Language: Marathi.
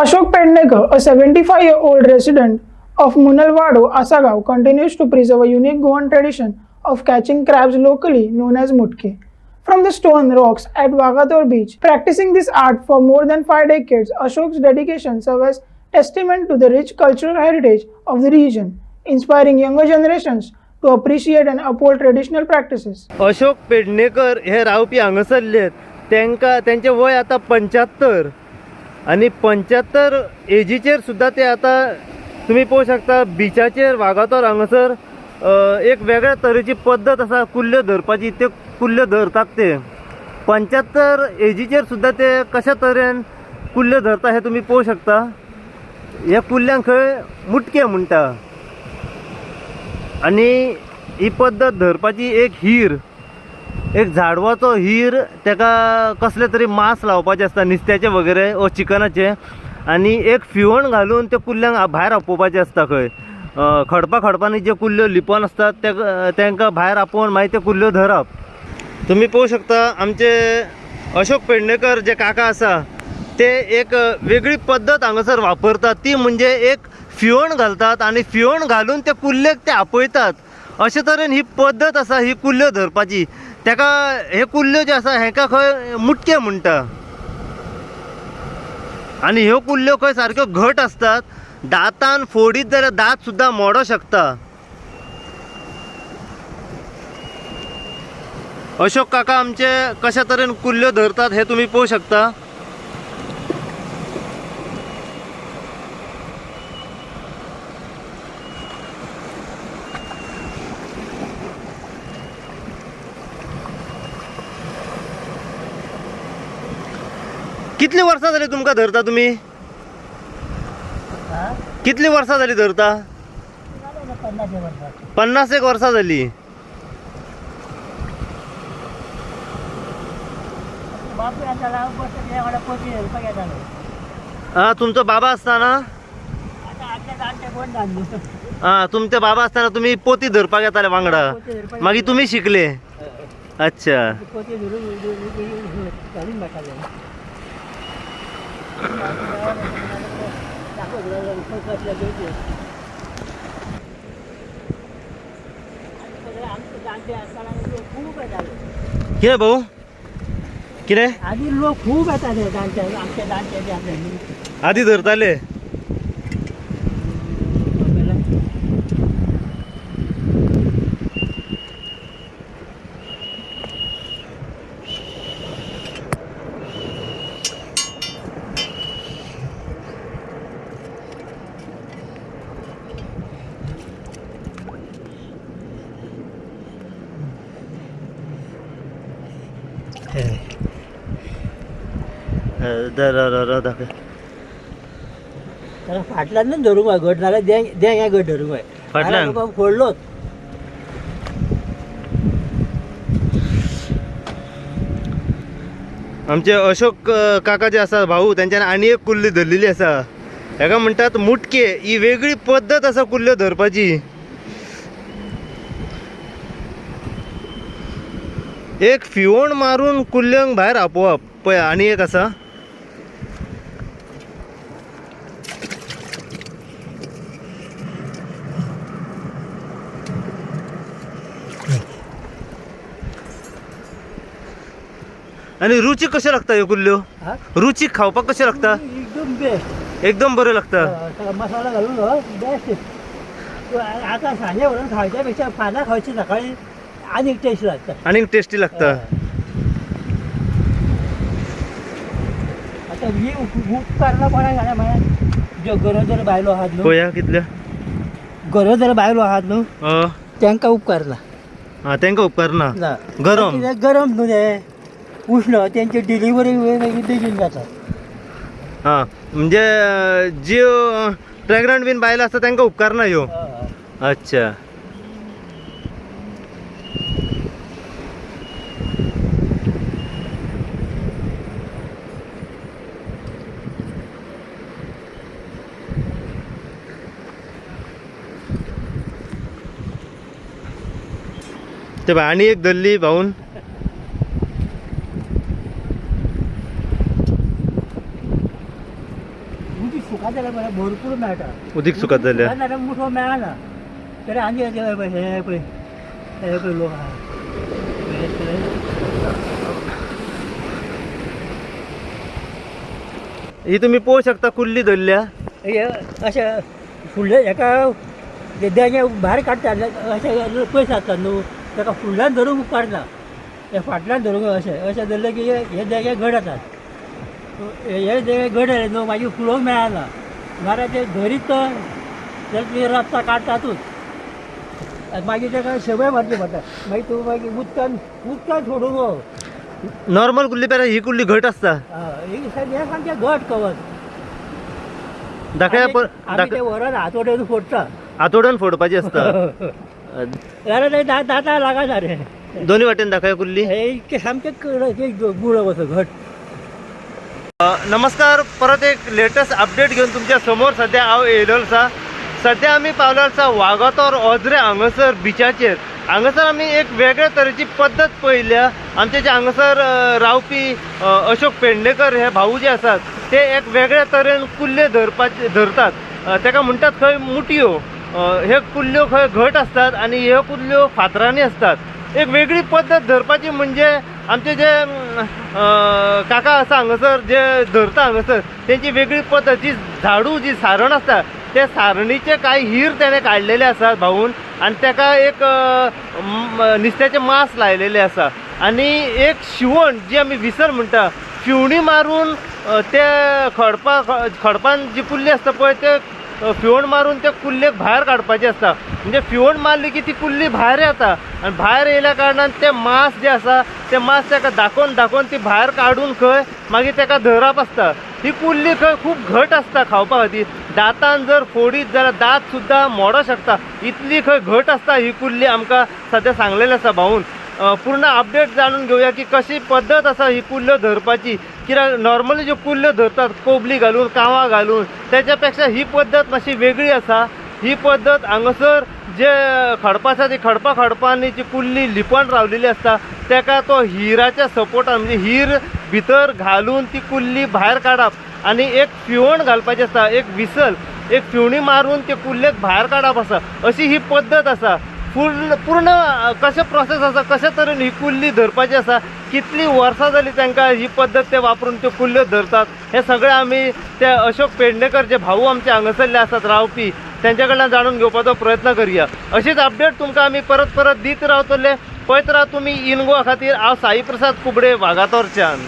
Ashok Pednekar, a 75-year-old resident of Munalwado, Asagaon, continues to preserve a unique Goan tradition of catching crabs locally known as mutke. From the stone rocks at Vagator Beach, practicing this art for more than 5 decades, Ashok's dedication serves as testament to the rich cultural heritage of the region, inspiring younger generations to appreciate and uphold traditional practices. Ashok Pednekar हे रावपी हांगासरले त्यांचे वय आता 75 आणि 75 एजीचेर सुद्धा ते आता तुम्ही पाहू शकता बिचाचेर वागातोर हांगासर एक वेगळ्या तरेची पद्धत असा कुल्ल्यो धरपाची ते कुल्ल्यो धरतात ते 75 एजीचेर सुद्धा ते कशा तरेन कुल्ल्यो धरता हे तुम्ही पाहू शकता ह्या कुल्ल्यांक खंय मुटके म्हणटा आणि ही पद्धत धरपाची एक हीर एक झाडवाचो हीर तेका कसले तरी मांस लावपाचे असता नुस्त्याचे वगैरे ओ चिकनाचे आणि एक फिवण घालून ते कुल्ल्यांक भायर आपोवपाचे असता खंय खडपांनी जे कुल्ल्यो लिपोन असतात तांकां भायर आपोवन मागीर ते कुल्ल्यो धरप तुम्ही पाहू शकता आमचे अशोक पेडणेकर जे काका आसा ते एक वेगळी पद्धत हांगासर वापरतात ती म्हणजे एक फिवण घालतात आणि फिवण घालून ते कुल्ल्यांक ते आपयतात अशे तरेन ही पद्धत आसा ही कुल्ल्यो धरपाची तेका हे कुल्ल्यो जे आसा हेका खंय मुटके म्हणटा आणि ह्यो कुल्ल्यो खंय सारक्यो घट असतात दातान फोडीत जाल्यार दात सुद्धा मोडो शकता अशोक काका आमचे कशा तरेन कुल्ल्यो धरतात हे तुम्ही पाहू शकता कितली वर्सां जाली तुमकां धरता तुम्ही कितली वर्सां जाली धरता 50 वर्सां जाली तुमचो बाबा असताना तुमचे बाबा असताना तुम्ही पोती धरपाक येताले वांगडा मागीर तुम्ही शिकले अच्छा कितें भाऊ कितें आधी लोक खूप येताले आमच्या जाणटे आधी धरताले फाटल्यान धरूंक जाय घट नाल्यार देंग हे घट धरूंक जाय फाटल्यान फोडलोच आमचे अशोक काका जे आसा भाऊ त्यांच्यान आनी एक कुल्ली धरलेली आसा हेका म्हणटात मुटके ही वेगळी पद्धत आसा कुल्ल्यो धरपाची एक फिवण मारून कुल्ल्यांक भायर आपोवप पळय आनी एक आसा आणि रुची कशें लागता ह्यो कुल्ल्यो रुची खावपाक कशें लागता एकदम बेस्ट एकदम बरें लागता मसाला घालून बेस्ट आता सांजे व्हरून खावच्या पेक्षा पानां खावची सकाळी आनीक टेस्ट लागता आनीक टेस्टी लागता आता ही उपकारला कोणाक जाणा म्हळ्यार ज्यो गरोदर बायलो आहात न्हू पळया कितल्या गरोदर बायलो आहात न्हू तांकां उपकारना तांकां उपकारना ना गरम गरम न्हू ते उष्ण त्यांची डिलिव्हरी बेगीन जाता म्हणजे ज्यो प्रेग्नंट बीन बायलो आसता तांकां उपकारना ह्यो अच्छा ते आणि एक धरली भाऊन केल्यार मला भरपूर मेळटा उदीक सुकत जाल्यार नाल्यार मुठो मेळना तरी आनी हे पळय लोक आहा ही तुम्ही पळोवं शकता कुल्ली धरल्या हे अशें फुडले हेका देगे भायर काडटा अशें पयस आसता न्हू ताका फुडल्यान धरूंक उपकारना हे फाटल्यान धरूंक अशें धरलें की हे देगे घड येतात हे देगे घड येले न्हू मागीर फुलोवंक मेळना नाल्यार ते धरीत जाल्यार ती रस्ता काडटातूच मागीर ताका शेवय मारची पडटा मागीर तूं मागीर उदकान सोडूंक नॉर्मल कुल्ली पेरा ही कुल्ली घट असता हे सामकें घट कवच दाखल्या ते व्हरून हातोड्यान फोडटा आतोड्यान फोडपाची असता जाल्यार ते दाता लागना रे दोन्ही वाटेन दाखया कुल्ली हे सामकें गुळ असो घट नमस्कार परत एक लेटेस्ट अपडेट घेऊन तुमच्या समोर सध्या हांव येयलो आसा सध्या आमी पावलो आसा वागातोर ओझरे हांगासर बिचाचेर हांगासर आमी एक वेगळ्या तरेची पद्दत पळयल्या आमचे जे हांगासर रावपी अशोक पेडणेकर हे भाऊ जे आसात ते एक वेगळ्या तरेन कुल्ले धरतात ताका म्हणटात खंय मुटयो हे कुल्ल्यो खंय घट असतात आणि ह्यो कुल्ल्यो फातरांनी असतात एक वेगळी पद्दत धरपाची म्हणजे आमचे जे काका आसा हांगासर जे धरता हांगासर तेंची वेगळी पद्दत जी झाडू जी सारण आसता ते सारणीचे काही हीर त्याने काढलेले असतात भाऊन आणि ताका एक नुस्त्याचे मांस लायलेले आसा आणि एक शिवण जी आमी विसर म्हणटा फिवणी मारून ते खडपान जी कुल्ली असता पळय ते फिवण मारून ते कुल्लेक भायर काडपाची असता म्हणजे फिवण मारली की ती कुल्ली भायर येता आणि भायर येयल्या कारणान ते मांस जे आसा ते मांस ताका दाखोवन ती भायर काडून खंय मागीर ताका धरप आसता ही कुल्ली खंय खूब घट आसता खावपा खातीर दातान जर फोडीत जाल्यार दात सुद्दां मोडो शकता इतली खंय घट आसता ही कुल्ली आमकां सद्या सांगलेली आसा भाऊन पूर्ण अपडेट जाणून घेवया की कशी पद्दत आसा ही कुल्ल्यो धरपाची कित्याक नॉर्मली ज्यो कुल्ल्यो धरतात कोबली घालून कांवां घालून त्याच्या पेक्षा ही पद्दत मातशी वेगळी आसा ही पद्दत हांगासर जे खडपां आसा ती खडपांनी जी कुल्ली लिपण रावलेली आसता ताका तो हिराच्या सपोर्टान म्हणजे हीर भितर घालून ती कुल्ली भायर काडप आनी एक फिवण घालपाची आसता एक विसल एक फिवणी मारून ते कुल्लेक भायर काडप आसा अशी ही पद्दत आसा पूर्ण कशें प्रोसेस आसा कशा तरेन ही कुल्ली धरपाची आसा कितली वर्सां जाली तांकां ही पद्दत ते वापरून त्यो कुल्ल्यो धरतात हे सगळें आमी ते अशोक पेडणेकर जे भाऊ आमचे हांगासरले आसात रावपी त्यांच्या कडल्यान जाणून घेवपाचो प्रयत्न करुया अशीच अपडेट तुमकां आमी परत दीत रावतले पळयत राव तुमी इन गोवा खातीर हांव साई प्रसाद कुबडे वागातोरच्यान